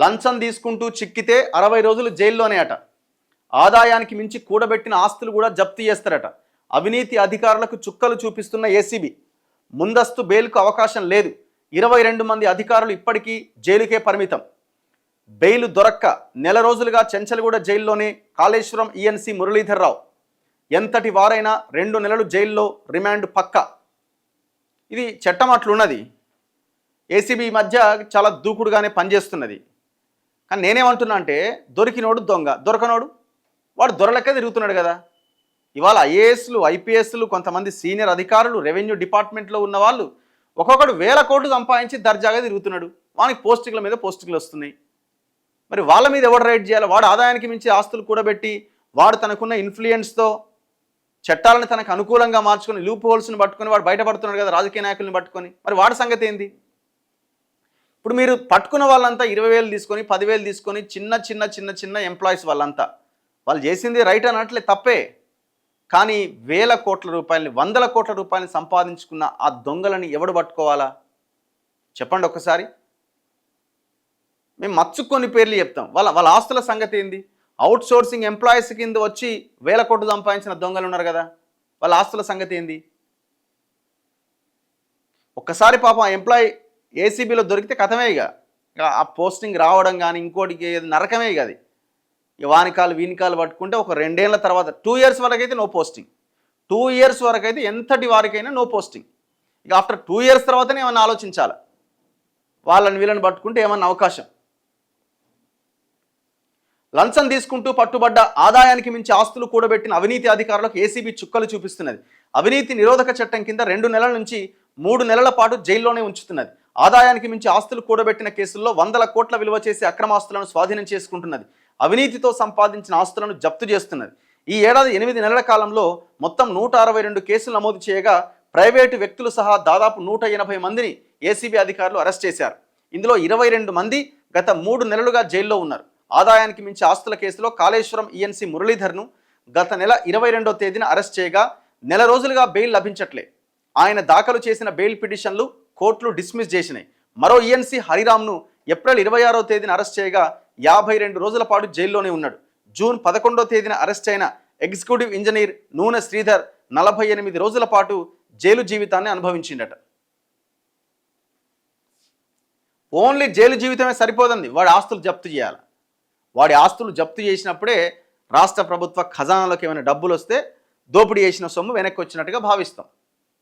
లంచం తీసుకుంటూ చిక్కితే 60 రోజులు జైల్లోనే అట. ఆదాయానికి మించి కూడబెట్టిన ఆస్తులు కూడా జప్తు చేస్తారట. అవినీతి అధికారులకు చుక్కలు చూపిస్తున్న ఏసీబీ. ముందస్తు బెయిల్కు అవకాశం లేదు. 22 మంది అధికారులు ఇప్పటికీ జైలుకే పరిమితం. బెయిల్ దొరక్క నెల రోజులుగా చెంచల్గూడ జైల్లోనే కాళేశ్వరం ఈఎన్సీ మురళీధర్రావు. ఎంతటి వారైనా 2 నెలలు జైల్లో రిమాండ్ పక్కా. ఇది చట్టం అట్లున్నది. ఏసీబీ మధ్య చాలా దూకుడుగానే పనిచేస్తున్నది. కానీ నేనేమంటున్నా అంటే, దొరికినోడు దొంగ, దొరకనోడు వాడు దొరలకే తిరుగుతున్నాడు కదా. ఇవాళ ఐఏఎస్లు, ఐపీఎస్లు, కొంతమంది సీనియర్ అధికారులు, రెవెన్యూ డిపార్ట్మెంట్లో ఉన్న వాళ్ళు ఒక్కొక్కడు 1000 కోట్లు సంపాదించి దర్జాగా తిరుగుతున్నాడు. వానికి పోస్టింగ్ల మీద పోస్టింగ్లు వస్తున్నాయి. మరి వాళ్ళ మీద ఎవడు రైడ్ చేయాలి? వాడు ఆదాయానికి మించి ఆస్తులు కూడబెట్టి వాడు తనకున్న ఇన్ఫ్లుయెన్స్తో చట్టాలను తనకు అనుకూలంగా మార్చుకొని లూప్ హోల్స్ని పట్టుకొని వాడు బయటపడుతున్నాడు కదా, రాజకీయ నాయకుల్ని పట్టుకొని. మరి వాడి సంగతి ఏంది? ఇప్పుడు మీరు పట్టుకున్న వాళ్ళంతా 20,000 తీసుకొని 10,000 తీసుకొని చిన్న ఎంప్లాయీస్ వాళ్ళంతా వాళ్ళు చేసింది రైట్ అనట్లే, తప్పే. కానీ 1,000 కోట్ల రూపాయలని 100 కోట్ల రూపాయలని సంపాదించుకున్న ఆ దొంగలని ఎవడు పట్టుకోవాలా చెప్పండి ఒక్కసారి. మేము మచ్చుకొని పేర్లు చెప్తాం. వాళ్ళ ఆస్తుల సంగతి ఏంది? అవుట్ సోర్సింగ్ ఎంప్లాయీస్ కింద వచ్చి 1,000 కోట్లు సంపాదించిన దొంగలు ఉన్నారు కదా, వాళ్ళ ఆస్తుల సంగతి ఏంది? ఒక్కసారి పాపం ఆ ఎంప్లాయీ ఏసీబీలో దొరికితే కథమే. ఇక ఆ పోస్టింగ్ రావడం కానీ ఇంకోటికి నరకమే. ఇక అది వానికాలు వీనికాలు పట్టుకుంటే ఒక 2 ఏళ్ల తర్వాత 2 years వరకు అయితే నో పోస్టింగ్. 2 years వరకు అయితే ఎంతటి వారికైనా నో పోస్టింగ్. ఇక ఆఫ్టర్ 2 years తర్వాతనే ఏమన్నా ఆలోచించాలి. వాళ్ళని వీళ్ళని పట్టుకుంటే ఏమన్నా అవకాశం. లంచం తీసుకుంటూ పట్టుబడ్డ ఆదాయానికి మించి ఆస్తులు కూడబెట్టిన అవినీతి అధికారులకు ఏసీబీ చుక్కలు చూపిస్తున్నది. అవినీతి నిరోధక చట్టం కింద 2 నెలల నుంచి 3 నెలల పాటు జైల్లోనే ఉంచుతున్నది. ఆదాయానికి మించి ఆస్తులు కూడబెట్టిన కేసుల్లో 100 కోట్ల విలువ చేసే అక్రమాస్తులను స్వాధీనం చేసుకుంటున్నది. అవినీతితో సంపాదించిన ఆస్తులను జప్తు చేస్తున్నది. ఈ ఏడాది 8 నెలల కాలంలో మొత్తం 162 కేసులు నమోదు చేయగా ప్రైవేటు వ్యక్తులు సహా దాదాపు 180 మందిని ఏసీబీ అధికారులు అరెస్ట్ చేశారు. ఇందులో 22 మంది గత 3 నెలలుగా జైల్లో ఉన్నారు. ఆదాయానికి మించి ఆస్తుల కేసులో కాళేశ్వరం ఈఎన్సీ మురళీధర్ను గత నెల 22వ తేదీన అరెస్ట్ చేయగా నెల రోజులుగా బెయిల్ లభించట్లే. ఆయన దాఖలు చేసిన బెయిల్ పిటిషన్లు కోర్టులు డిస్మిస్ చేసినాయి. మరో ఈఎన్సీ హరిరామ్ను ఏప్రిల్ 26వ తేదీన అరెస్ట్ చేయగా 52 రోజుల పాటు జైల్లోనే ఉన్నాడు. జూన్ 11వ తేదీన అరెస్ట్ అయిన ఎగ్జిక్యూటివ్ ఇంజనీర్ నూనె శ్రీధర్ 48 రోజుల పాటు జైలు జీవితాన్ని అనుభవించిండట. ఓన్లీ జైలు జీవితమే సరిపోదండి, వాడి ఆస్తులు జప్తు చేయాలి. వాడి ఆస్తులు జప్తు చేసినప్పుడే రాష్ట్ర ప్రభుత్వ ఖజానాలోకి ఏమైనా డబ్బులు వస్తే దోపిడీ చేసిన సొమ్ము వెనక్కి వచ్చినట్టుగా భావిస్తాం.